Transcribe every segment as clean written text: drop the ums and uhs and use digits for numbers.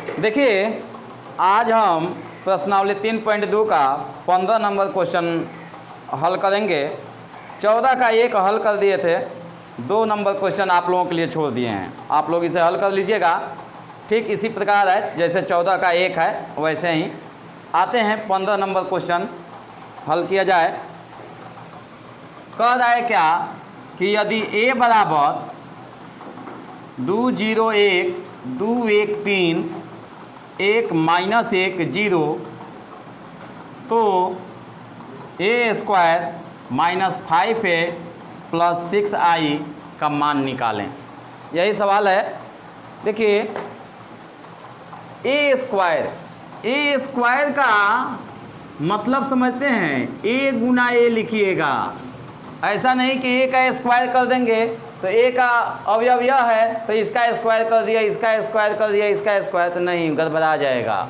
देखिए आज हम प्रश्नावली 3.2 का 15 नंबर क्वेश्चन हल करेंगे। 14 का एक हल कर दिए थे, 2 नंबर क्वेश्चन आप लोगों के लिए छोड़ दिए हैं। आप लोग इसे हल कर लीजिएगा। ठीक इसी प्रकार है जैसे 14 का एक है वैसे ही आते हैं 15 नंबर क्वेश्चन हल किया जाए। कह रहा है क्या कि यदि a बराबर 2 0 1 2 1 3 1 माइनस 1 0 तो a square minus 5a plus 6i का मान निकालें। यही सवाल है। देखिए a स्क्वायर का मतलब समझते हैं, a गुना a लिखिएगा। ऐसा नहीं कि a का स्क्वायर कर देंगे तो a का अवयव यह है तो इसका स्क्वायर कर दिया, इसका स्क्वायर कर दिया, इसका स्क्वायर, तो नहीं, गड़बड़ा जाएगा।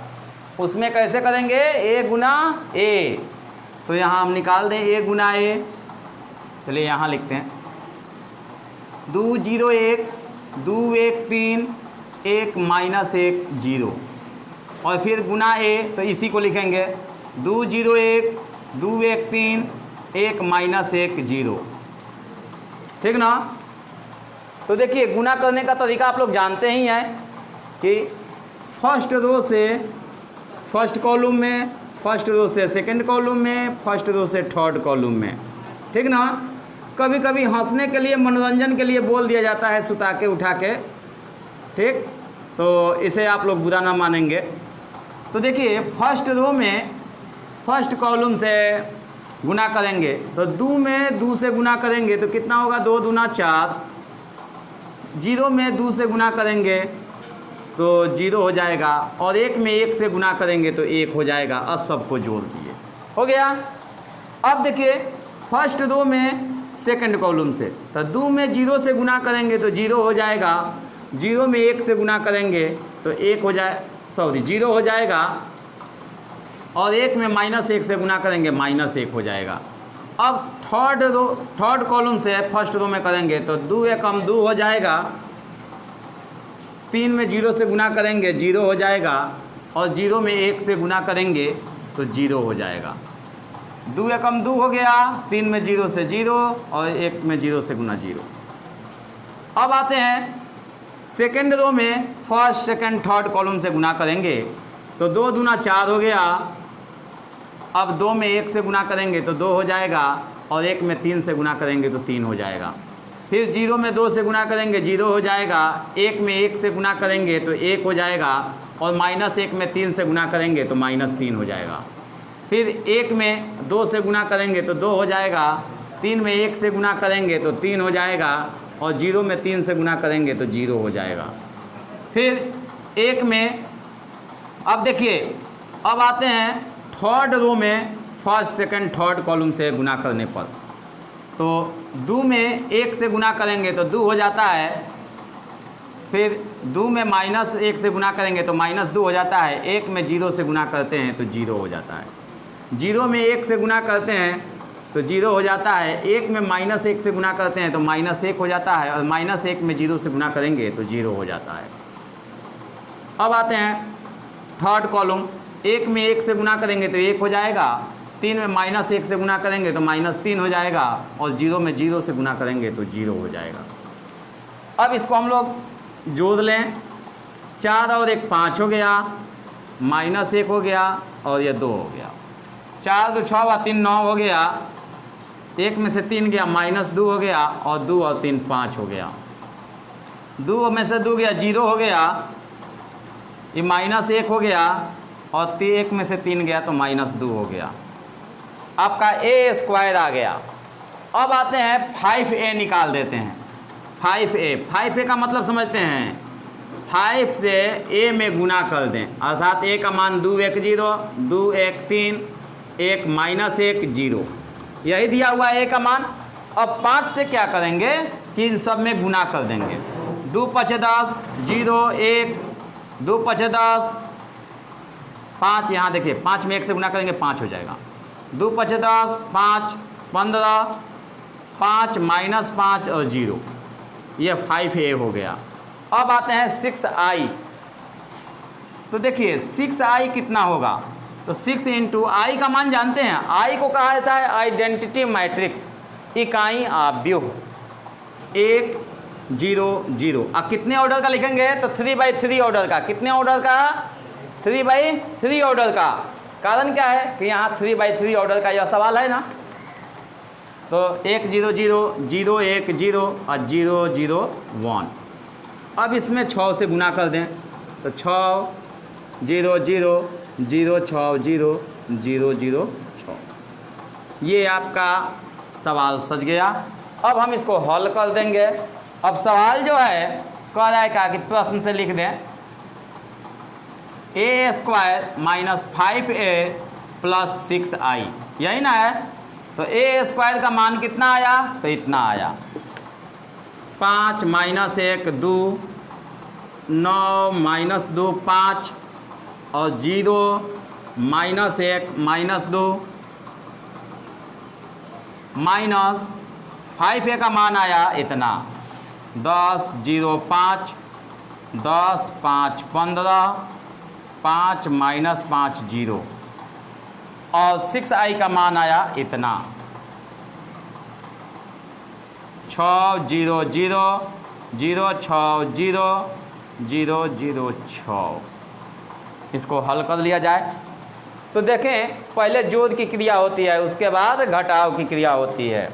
उसमें कैसे करेंगे, a गुना a। तो यहाँ हम निकाल दें a गुना a। चलिए यहाँ लिखते हैं 2 0 1 2 1 3 1 माइनस 1 0 और फिर गुना a, तो इसी को लिखेंगे 2 0 1 2 1 3 1 माइनस 1 0। ठीक ना। तो देखिए गुना करने का तरीका आप लोग जानते ही हैं कि फर्स्ट रो से फर्स्ट कॉलम में, फर्स्ट रो से सेकंड कॉलम में, फर्स्ट रो से थर्ड कॉलम में। ठीक ना। कभी कभी हंसने के लिए, मनोरंजन के लिए बोल दिया जाता है सुता के उठा के। ठीक, तो इसे आप लोग बुरा ना मानेंगे। तो देखिए फर्स्ट रो में फर्स्ट कॉलम से गुना करेंगे तो 2 में 2 से गुना करेंगे तो कितना होगा, 2 दूना 4। 0 में 2 से गुना करेंगे तो 0 हो जाएगा और 1 में 1 से गुना करेंगे तो 1 हो जाएगा। अब सबको जोड़ दिए, हो गया। अब देखिए फर्स्ट रो में सेकंड कॉलम से तो 2 में 0 से गुना करेंगे तो 0 हो जाएगा। 0 में 1 से गुना करेंगे तो 1 हो जाए, सॉरी 0 हो जाएगा और 1 में माइनस 1 से गुना करेंगे माइनस 1 हो जाएगा। अब थर्ड कॉलम से फर्स्ट रो में करेंगे तो 2 एकम 2 हो जाएगा। 3 में 0 से गुना करेंगे 0 हो जाएगा और 0 में 1 से गुना करेंगे तो 0 हो जाएगा। 2 एकम 2 हो गया, 3 में 0 से 0 और 1 में 0 से गुना 0। अब आते हैं सेकेंड रो में फर्स्ट सेकेंड थर्ड कॉलम से गुना करेंगे तो 2 दूना 4 हो गया। अब 2 में 1 से गुना करेंगे तो 2 हो जाएगा और 1 में 3 से गुना करेंगे तो 3 हो जाएगा। फिर 0 में 2 से गुना करेंगे 0 हो जाएगा। 1 में 1 से गुना करेंगे तो 1 हो जाएगा और माइनस 1 में 3 से गुना करेंगे तो माइनस 3 हो जाएगा। फिर 1 में 2 से गुना करेंगे तो 2 हो जाएगा। 3 में 1 से गुना करेंगे तो 3 हो जाएगा और 0 में 3 से गुना करेंगे तो 0 हो जाएगा। फिर 1 में, अब देखिए अब आते हैं थर्ड रो में फर्स्ट सेकंड थर्ड कॉलम से गुना करने पर तो 2 में 1 से गुना करेंगे तो 2 हो जाता है। फिर 2 में माइनस 1 से गुना करेंगे तो माइनस 2 हो जाता है। 1 में 0 से गुना करते हैं तो 0 हो जाता है। 0 में 1 से गुना करते हैं तो 0 हो जाता है। 1 में माइनस 1 से गुना करते हैं तो माइनस 1 हो जाता है और माइनस 1 में 0 से गुना करेंगे तो 0 हो जाता है। अब आते हैं थर्ड कॉलम। 1 में 1 से गुना करेंगे तो 1 हो जाएगा। 3 में माइनस 1 से गुना करेंगे तो माइनस 3 हो जाएगा और 0 में 0 से गुना करेंगे तो 0 हो जाएगा। अब इसको हम लोग जोड़ लें। 4 और 1 5 हो गया, माइनस 1 हो गया और ये 2 हो गया। 4 2 6 और 3 9 हो गया। 1 में से 3 गया, माइनस 2 हो गया और 2 और 3 5 हो गया। 2 में से 2 गया 0 हो गया, ये माइनस 1 हो गया और 1 में से 3 गया तो माइनस 2 हो गया। आपका a स्क्वायर आ गया। अब आते हैं 5a निकाल देते हैं। 5a का मतलब समझते हैं, 5 से a में गुना कर दें अर्थात a का मान 2 1 0 2 1 3 1 माइनस 1 0, यही दिया हुआ है a का मान। अब 5 से क्या करेंगे कि इन सब में गुना कर देंगे। 2 5 10 0 1 2 5 10 5, यहाँ देखिए 5 में 1 से गुना करेंगे 5 हो जाएगा। 2 5 10 5 15 5 माइनस 5 और 0, ये 5a हो गया। अब आते हैं 6i। तो देखिए 6i कितना होगा, तो 6 इंटू आई का मान जानते हैं, आई को कहा जाता है आइडेंटिटी मैट्रिक्स, इकाई आव्यूह 1 0 0। अब कितने ऑर्डर का लिखेंगे, तो 3/3 ऑर्डर का। कितने ऑर्डर का, 3/3 ऑर्डर का। कारण क्या है कि यहाँ 3/3 ऑर्डर का यह सवाल है ना। तो 1 0 0 0 1 0 और 0 0 1। अब इसमें 6 से गुना कर दें, तो 6 0 0 0 6 0 0 0 6। ये आपका सवाल सज गया। अब हम इसको हल कर देंगे। अब सवाल जो है कह रहा है क्या कि प्रश्न से लिख दें a² - 5a + 6i, यही ना है। तो a² का मान कितना आया, तो इतना आया, 5 - 1 2, 9 - 2 5, और 0 - 1 - 2 माइनस 5a का मान आया इतना, 10 0 5, 10 5 15, 5 - 5 0, और 6i का मान आया इतना, 6 0 0 0 6 0 0 0 6। इसको हल कर लिया जाए। तो देखें पहले जोड़ की क्रिया होती है, उसके बाद घटाव की क्रिया होती है।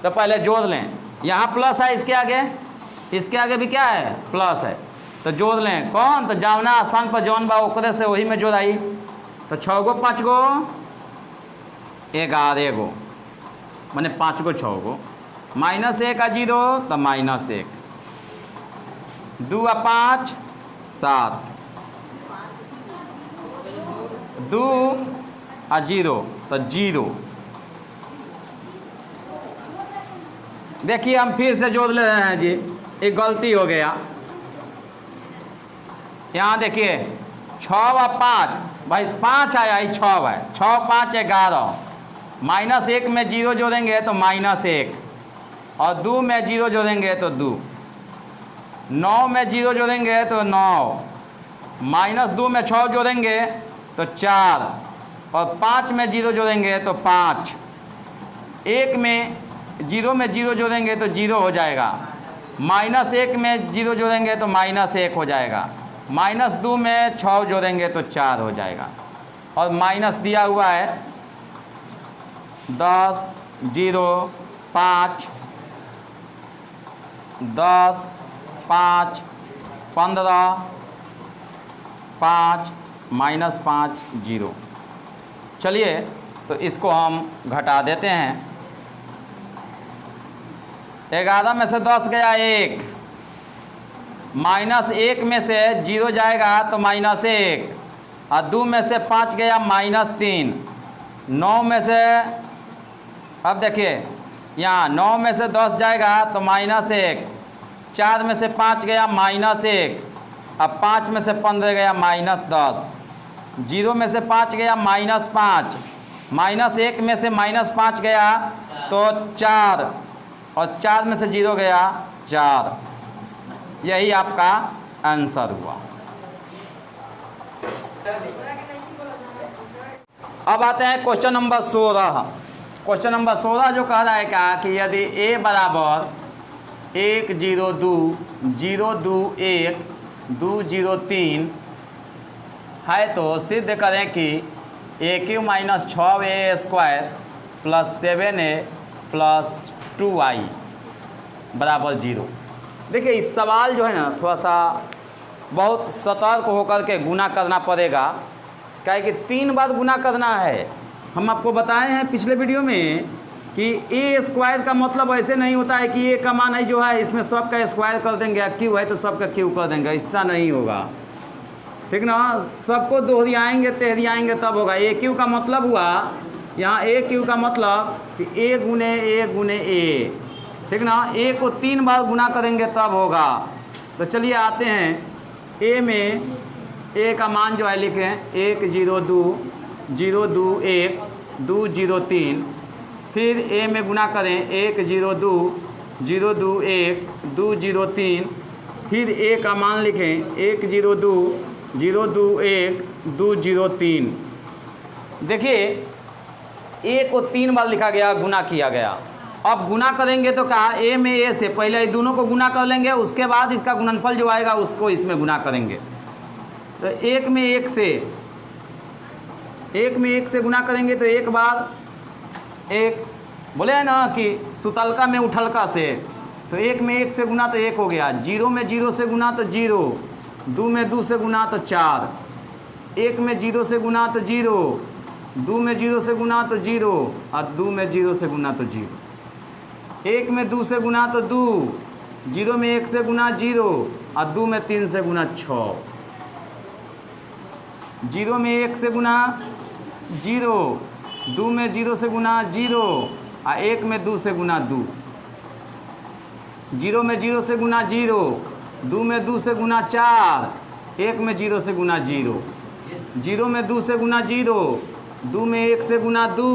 तो पहले जोड़ लें, यहाँ प्लस है, इसके आगे भी क्या है, प्लस है। तो जोड़ लें कौन, तो जावना स्थान पर जौन बा ओकरे से वही में जोड़ाई। तो 6 गो 5 गो 11 गो, माने 5 गो 6 गो, -1 आ 0 तो -1, 2 आ 5 7, 2 आ 0 तो 0। देखिए हम फिर से जोड़ ले रहे हैं जी, एक गलती हो गया। यहाँ देखिए 6 व 5, भाई 5 आया ही 6 है, 6 5 11, -1 में 0 जोड़ेंगे तो -1, और 2 में 0 जोड़ेंगे तो 2, 9 में 0 जोड़ेंगे तो 9, -2 में 6 जोड़ेंगे तो 4, और 5 में 0 जोड़ेंगे तो 5, 1 में 0 में 0 जोड़ेंगे तो 0 हो जाएगा, -1 में 0 जोड़ेंगे तो -1 हो जाएगा, -2 में 6 जोड़ेंगे तो 4 हो जाएगा, और माइनस दिया हुआ है 10 0 5 10 5 15 5 -5 0। चलिए तो इसको हम घटा देते हैं। 11 में से 10 गया 1, -1 में से 0 जाएगा तो -1, और 2 में से 5 गया -3, 9 में से, अब देखिए यहाँ 9 में से 10 जाएगा तो -1, 4 में से 5 गया -1, अब 5 में से 15 गया -10, 0 में से 5 गया -5, -1 में से -5 गया तो 4, और 4 में से 0 गया 4। यही आपका आंसर हुआ। अब आते हैं क्वेश्चन नंबर 16। क्वेश्चन नंबर 16 जो कह रहा है क्या कि यदि a बराबर 1 0 2 0 2 1 2 0 3 है तो सिद्ध करें कि a³ - 6a² + 7a + 2i बराबर 0। देखिए इस सवाल जो है ना थोड़ा सा बहुत सतर्क होकर के गुना करना पड़ेगा, क्या है कि 3 बार गुना करना है। हम आपको बताए हैं पिछले वीडियो में कि a² का मतलब ऐसे नहीं होता है कि a का मान है जो है इसमें सब का स्क्वायर कर देंगे, q है तो सब का q कर देंगे, ऐसा नहीं होगा, ठीक ना। सबको दोहरियाएंगे तेहरियाएंगे तब होगा। a³ का मतलब हुआ, यहाँ a³ का मतलब कि a गुने a, ठीक ना। a को 3 बार गुना करेंगे तब होगा। तो चलिए आते हैं a में, a का मान जो है लिखें 1 0 2 0 2 1 2 0 3, फिर a में गुना करें 1 0 2 0 2 1 2 0 3, फिर a का मान लिखें 1 0 2 0 2 1 2 0 3। देखिए ए को 3 बार लिखा गया, गुना किया गया। अब गुना करेंगे तो कहा ए में ए से पहले दोनों को गुना कर लेंगे, उसके बाद इसका गुणनफल जो आएगा उसको इसमें गुना करेंगे। तो 1 में 1 से गुना करेंगे तो एक बार 1, बोले हैं ना कि सुतलका में उठलका से, तो 1 में 1 से गुना तो 1 हो गया। 0 में 0 से गुना तो 0, 2 में 2 से गुना तो 4, 1 में 0 से गुना तो 0, 2 में 0 से गुना तो 0 और 2 में 0 से गुना तो 0, 1 में 2 से गुना तो 2, 0 में 1 से गुना 0 और 2 में 3 से गुना 6, 0 में 1 से गुना 0, 2 में 0 से गुना 0 और 1 में 2 से गुना 2, 0 में 0 से गुना 0, 2 में 2 से गुना 4, 1 में 0 से गुना 0, 0 में 2 से गुना 0, 2 में 1 से गुना 2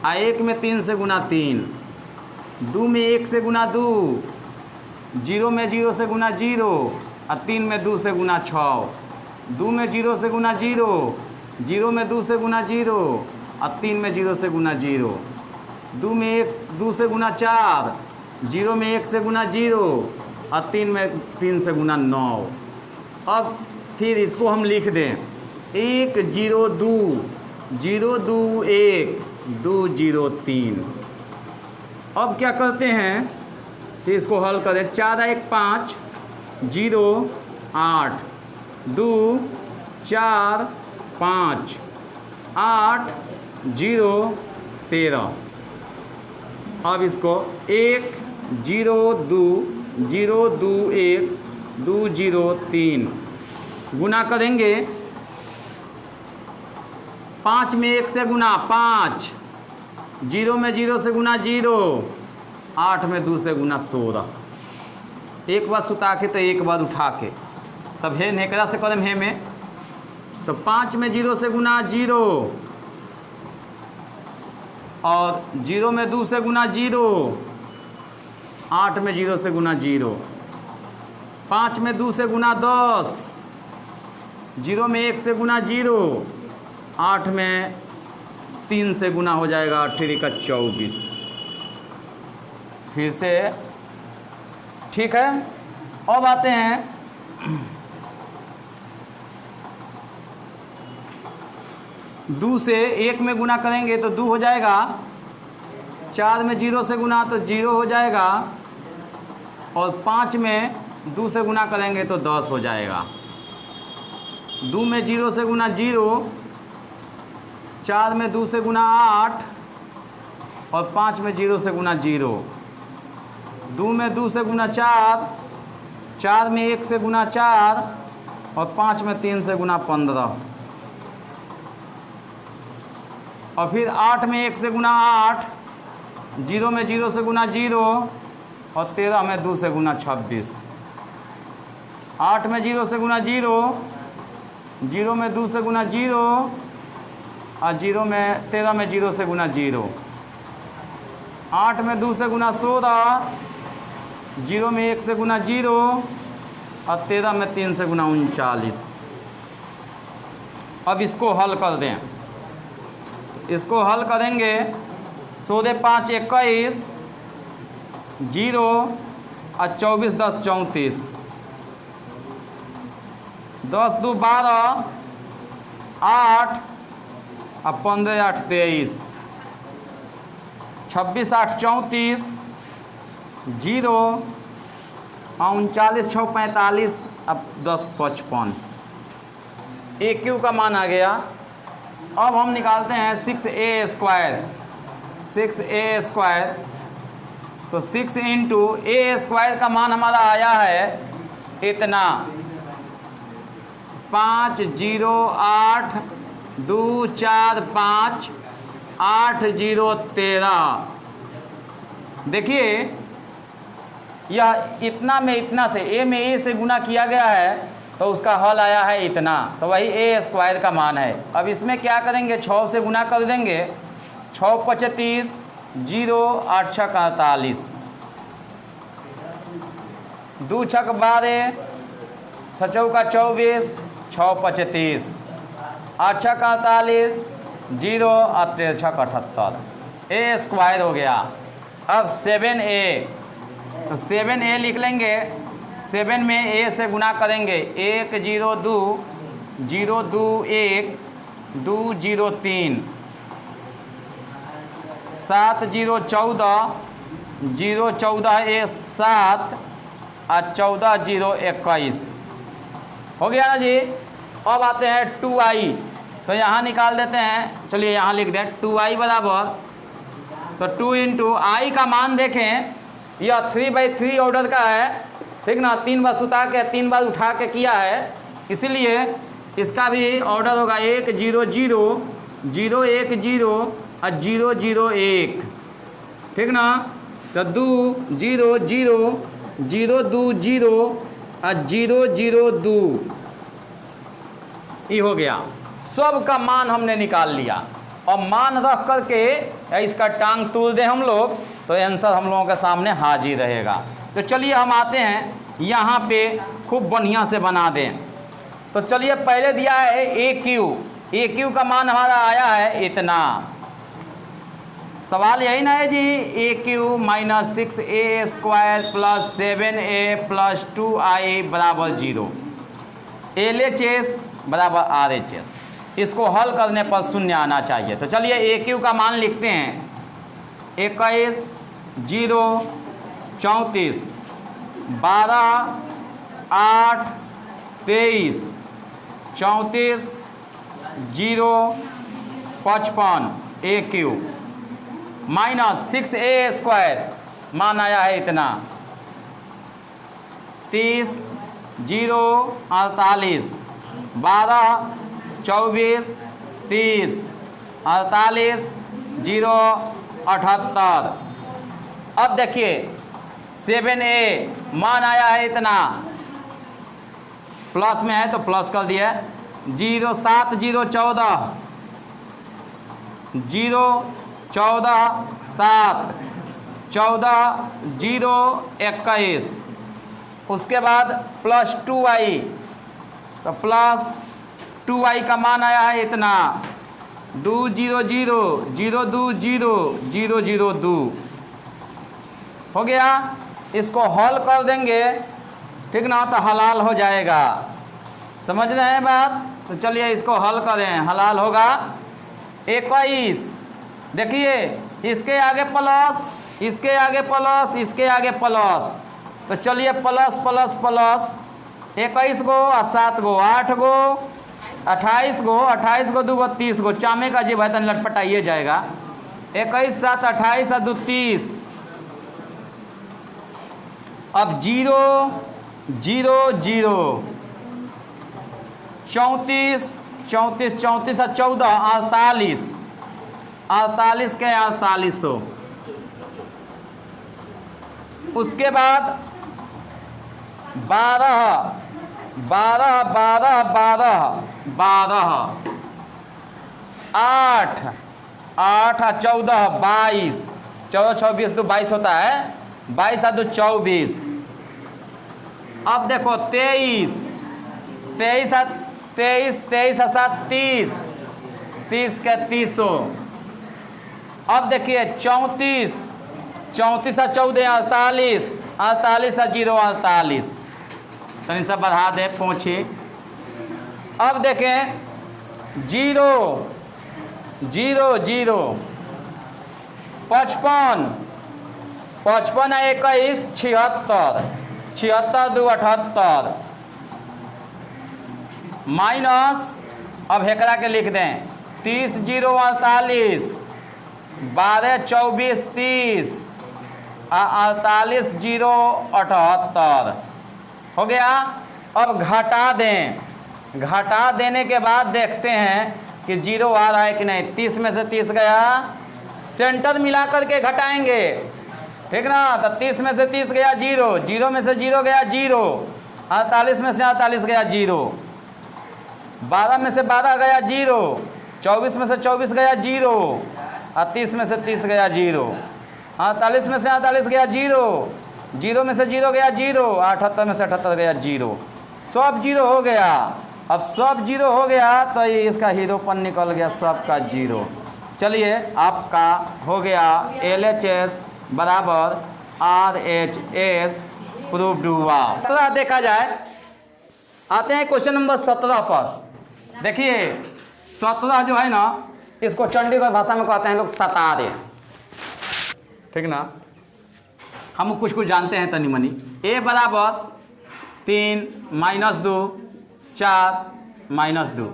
और 1 में 3 से गुना 3, 2 में 1 से गुना 2, 0 में 0 से गुना 0 और 3 में 2 से गुना 6, 2 में 0 से गुना 0, 0 में 2 से गुना 0 और 3 में 0 से गुना 0, 2 में 1 2 से गुना 4, 0 में 1 से गुना 0 और 3 में 3 से गुना 9। अब फिर इसको हम लिख दें 1 0 2 0 2 1 2 0 3। अब क्या करते हैं कि इसको हल करें। 4 1 5 0 8 2 4 5 8 0 13। अब इसको 1 0 2 0 2 1 2 0 3 गुना करेंगे। 5 में 1 से गुना 5, 0 में 0 से गुना 0, 8 में 2 से गुना 16। एक बार सुता के तो एक बार उठा के, तब है नेकरा से कदम है में। तो 5 में 0 से गुना 0 और 0 में 2 से गुना 0, 8 में 0 से गुना 0, 5 में 2 से गुना 10, 0 में 1 से गुना 0, 8 में 3 से गुना हो जाएगा 8 का 24। फिर से ठीक है। अब आते हैं 2 से 1 में गुना करेंगे तो 2 हो जाएगा। 4 में 0 से गुना तो 0 हो जाएगा और 5 में 2 से गुना करेंगे तो 10 हो जाएगा। 2 में 0 से गुना 0, 4 में 2 से गुना 8 और 5 में 0 से गुना 0, 2 में 2 से गुना 4, 4 में 1 से गुना 4 और 5 में 3 से गुना 15 और फिर 8 में 1 से गुना 8, 0 में 0 से गुना 0 और 13 में 2 से गुना 26। 8 में 0 से गुना 0, 0 में 2 से गुना 0 और 13 में 0 से गुना 0। 8 में 2 से गुना 16, 0 में 1 से गुना 0 और 13 में 3 से गुना 39। अब इसको हल कर दें। इसको हल करेंगे 16 5 21 0 और 24 10 34, 10 2 12 8 और 15 8 23, 26 8 34 0 और 39 6 45 अब 10 55। ए क्यू का मान आ गया। अब हम निकालते हैं 6a स्क्वायर। 6a स्क्वायर तो 6 इंटू ए स्क्वायर का मान हमारा आया है इतना 5 0 8 2 4 5 8 0 13। देखिए यह इतना में इतना से ए में ए से गुना किया गया है तो उसका हल आया है इतना, तो वही ए स्क्वायर का मान है। अब इसमें क्या करेंगे 6 से गुना कर देंगे। 6 25 0 8 6 48, 2 6 12 6 चौका 24 6 5 30, 8 6 48, 0 और 13 6 78, ए स्क्वायर हो गया। अब 7a, तो 7a लिख लेंगे। 7 में a से गुना करेंगे, 1 0 2, 0 2 1, 2 0 3, 7 0 14, 0 14 1 7 और 14 0 21, हो गया ना जी। अब आते हैं 2i, तो यहाँ निकाल देते हैं। चलिए यहाँ लिख दें 2i बराबर, तो 2 इंटू आई का मान देखें, यह 3/3 ऑर्डर का है, ठीक ना। 3 बार सुता के 3 बार उठा के किया है, इसीलिए इसका भी ऑर्डर होगा 1 0 0, 0 1 0 और 0 0 1, ठीक ना। तो 2 0 0, 0 2 0 और 0 0 2, ये हो गया। सब का मान हमने निकाल लिया और मान रख करके इसका टांग तोड़ दें हम लोग, तो आंसर हम लोगों के सामने हाजिर रहेगा। तो चलिए हम आते हैं यहाँ पे, खूब बढ़िया से बना दें। तो चलिए पहले दिया है ए क्यू का मान हमारा आया है इतना। सवाल यही ना है जी, a q minus 6a square plus 7a plus 2i बराबर 0, LHS बराबर RHS। इसको हल करने पर शून्य आना चाहिए। तो चलिए ए क्यू का मान लिखते हैं, 21 0 34, 12 8 23, 34 0 55 ए क्यू माइनस 6a स्क्वायर मान आया है इतना, 30 0 48, 12 24 30, 48 0 78। अब देखिए 7a मान आया है इतना, प्लस में है तो प्लस कर दिया, 0 7 0 14, 0 14 7, 14 0 21। उसके बाद प्लस 2i, तो प्लस 2i का मान आया है इतना, 2 0 0, 0 2 0, 0 0 2, हो गया। इसको हल कर देंगे, ठीक ना, तो हलाल हो जाएगा। समझ रहे हैं बात? तो चलिए इसको हल करें, हलाल होगा 21। देखिए इसके आगे प्लस, इसके आगे प्लस, इसके आगे प्लस, तो चलिए प्लस प्लस प्लस 21 गो और 7 गो 8 गो 28 गो, 28 गो 2 गो 30 गो, चामे का जी भाई तन लटपटाइए जाएगा। 21 7 28 और 2 30। अब 0 0 0, 34 34 34 और 14 48, 48 के 4800। उसके बाद 12 12 12 12 12, 8 8 और 14 22, 14 24 2 22 होता है, 22 और 2 24। अब देखो 23 23 23 23 और 7 30, 30 के 300। अब देखिए 34 34 और 14 48, 48 और 0 48। तनी सा बढ़ा दे पहुँचे। अब देखें 0 0 0, 55 55 और 21 76, 76 2 78 माइनस, अब हेकरा के लिख दें 30 0 48, 12 24 30 और 48 0 78, हो गया। अब घटा दें, घटा देने के बाद देखते हैं कि 0 आ रहा है कि नहीं। 30 में से 30 गया, सेंटर मिला करके घटाएंगे, ठीक ना। तो 30 में से 30 गया 0, 0 में से 0 गया 0, 48 में से 48 गया 0, 12 में से 12 गया 0, 24 में से 24 गया 0 और 30 में से 30 गया 0, 48 में से 48 गया 0, 0 में से 0 गया 0, 78 में से 78 गया 0, सब 0 हो गया। अब सब जीरो हो गया तो ये इसका हीरोपन निकल गया, सब का जीरो। चलिए आपका हो गया LHS बराबर RHS प्रूव्ड हुआ। 17 देखा जाए, आते हैं क्वेश्चन नंबर 17 पर। देखिए 17 जो है ना, इसको चंडीगढ़ भाषा में कहते हैं लोग सतारे, ठीक ना। हम कुछ जानते हैं तनी मनी। A बराबर 3 माइनस 2 4 माइनस 2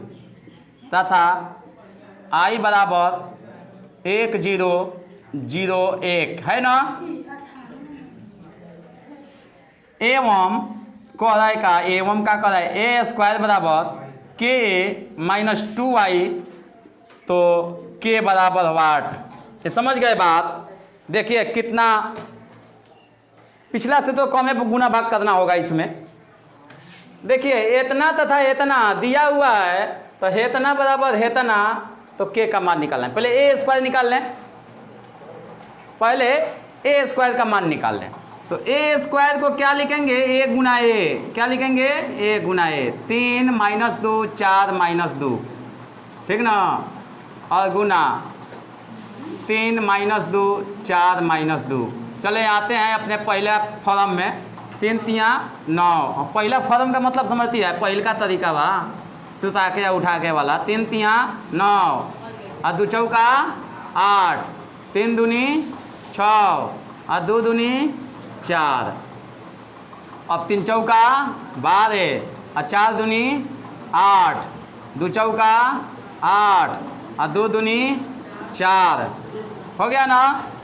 तथा I बराबर 1 0 0 1 है ना। एवं कह रहा है का, एवं का कह रहा है A स्क्वायर बराबर KA माइनस 2I, तो K बराबर वाट। ये समझ गए बात। देखिए कितना, पिछला से तो कम गुना भाग करना होगा इसमें। देखिए इतना तथा इतना दिया हुआ है, तो हेतना बराबर हेतना, तो K का मान निकालना है। पहले A स्क्वायर निकाल लें, पहले A स्क्वायर का मान निकाल लें। तो A स्क्वायर को क्या लिखेंगे, A गुना A, क्या लिखेंगे A Guna A। 3 minus 2 4 minus 2, ठीक ना, और गुना 3 माइनस 2 4 माइनस 2। चले आते हैं अपने पहले फॉर्म में, 3 3 9। पहला फॉर्म का मतलब समझती है, पहल का तरीका बा सुता के या उठा के वाला। 3 3 9 और 2 चौका 8, 3 दूनी 6 और 2 दूनी 4, अब 3 चौका 12 और 4 दूनी 8, 2 चौका 8 और 2 दूनी 4, हो गया ना।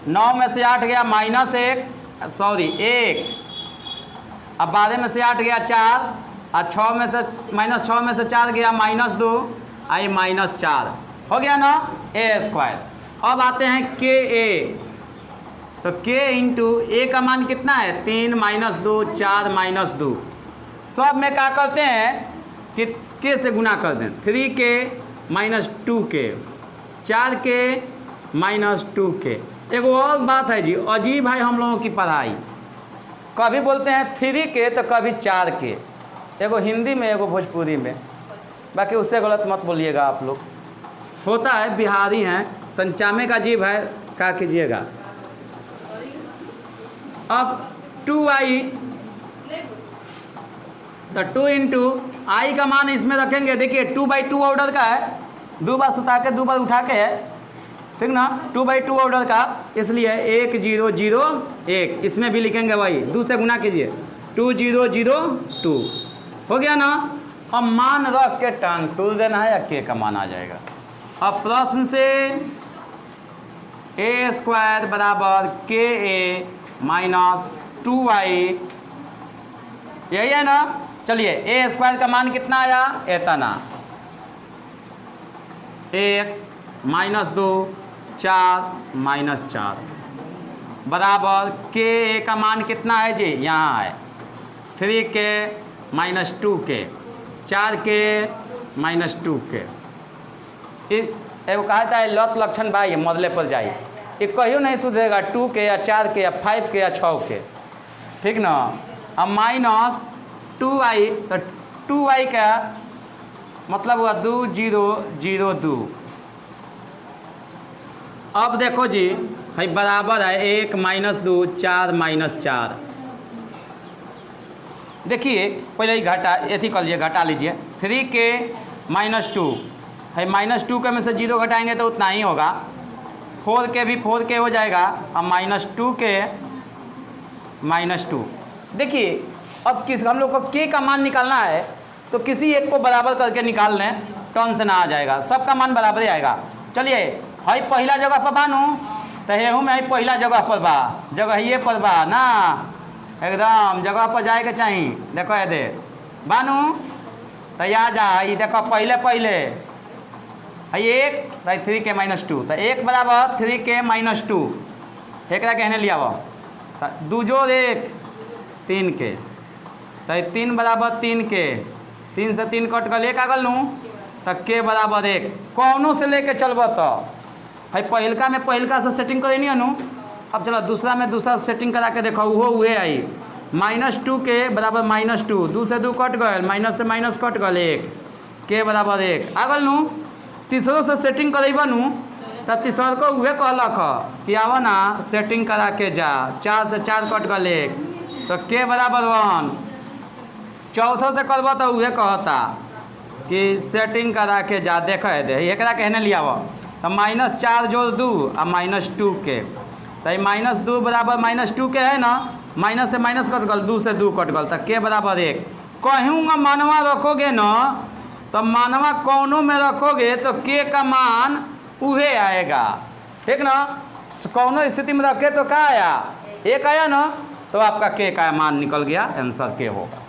9 में से 8 गया माइनस 1, सॉरी 1, अब 12 में से 8 गया 4, और 6 में से माइनस 6 में से 4 गया माइनस 2, आई माइनस 4, हो गया ना A स्क्वायर। अब आते हैं KA, तो K इंटू A का मान कितना है, 3 माइनस 2 4 माइनस 2। सब में क्या करते हैं कि K से गुना कर दें। 3K minus 2K, 4K minus 2K। एक और बात है जी, अजीब है हम लोगों की पढ़ाई, कभी बोलते हैं 3K तो कभी 4K, एगो हिंदी में एगो भोजपुरी में, बाकी उससे गलत मत बोलिएगा आप लोग। होता है, बिहारी हैं, तंचामे का अजीब है, क्या कीजिएगा। अब 2I, तो 2 इंटू I का मान इसमें रखेंगे। देखिए 2/2 ऑर्डर का है, 2 बार सुता के 2 बार उठा के है, ठीक ना, 2/2 ऑर्डर का, इसलिए 1 0 0 1 इसमें भी लिखेंगे भाई, 2 से गुना कीजिए, 2 0 0 2, हो गया ना। अब मान रख के टांग तोड़ देना है, या K का मान आ जाएगा। अब प्रश्न से A स्क्वायर बराबर KA माइनस 2I, यही है ना। चलिए A स्क्वायर का मान कितना आया, इतना, 1 माइनस 2 4 माइनस 4 बराबर KA का मान कितना है जी, यहाँ है 3K minus 2K, 4K minus 2K। एगो कहता है लत लक्षण भाई मदले पर जाई, ये कहियो नहीं सुधरेगा, 2K या 4K या 5K या 6K, ठीक ना। अब माइनस 2I, तो 2I का मतलब हुआ 2 0 0 2। अब देखो जी भाई बराबर है 1 माइनस 2 4 माइनस 4। देखिए पहले ही घटा एथी कर लीजिए, घटा लीजिए, 3K माइनस 2 है, माइनस 2 के में से 0 घटाएंगे तो उतना ही होगा, 4K भी 4K हो जाएगा, अब माइनस 2K माइनस 2। देखिए अब किस हम लोग को K का मान निकालना है, तो किसी एक को बराबर करके निकाल लें, टर्न से ना आ जाएगा, सबका मान बराबर ही आएगा। चलिए हई पहला जगह पर बानू, तो हेहू में हई पहला जगह पर बा, जगहिए पर बा ना, एकदम जगह पर जाए के चाहिए। देखो ये दे बानू, तो आ जा, ये देखो पहले पहले हई 1 भाई 3K माइनस 2, तो 1 बराबर 3K माइनस 2, एक कहने लिया वो, तो 2 जोड़ 1 3K, तो 3 बराबर 3K, 3 से 3 कट गल, 1 आ गल नू, तो K बराबर 1। कौनों से लेके चलब तो भाई पहिलका में पहिलका से सेटिंग करेनी है नू। अब चलो दूसरा में दूसरा सेटिंग करा के देखो, वो हुए आई माइनस 2K बराबर माइनस 2, 2 से 2 कट गए, माइनस से माइनस कट गए 1, के बराबर 1 आगल नू तीसरों से सेटिंग करेबा नू तो तीसर को उहे कहलक ह कि आवा ना सेटिंग करा के जा 4 से 4 कट गल 1 तो के बराबर 1 चौथों से करब तो उहे कहता कि सेटिंग करा के जा देख दे एकरा कहने लिया तो -4 जोड़ 2 आ -2 के तो -2 बराबर -2 के है ना माइनस से माइनस कट गल 2 से 2 कट गल तो के बराबर 1 कहूँगा मानवा रखोगे न तो मानवा कौनों में रखोगे तो के का मान उहे आएगा ठीक ना कौनों स्थिति में रखे तो क्या आया 1 आया ना तो आपका के का मान निकल गया आंसर के होगा।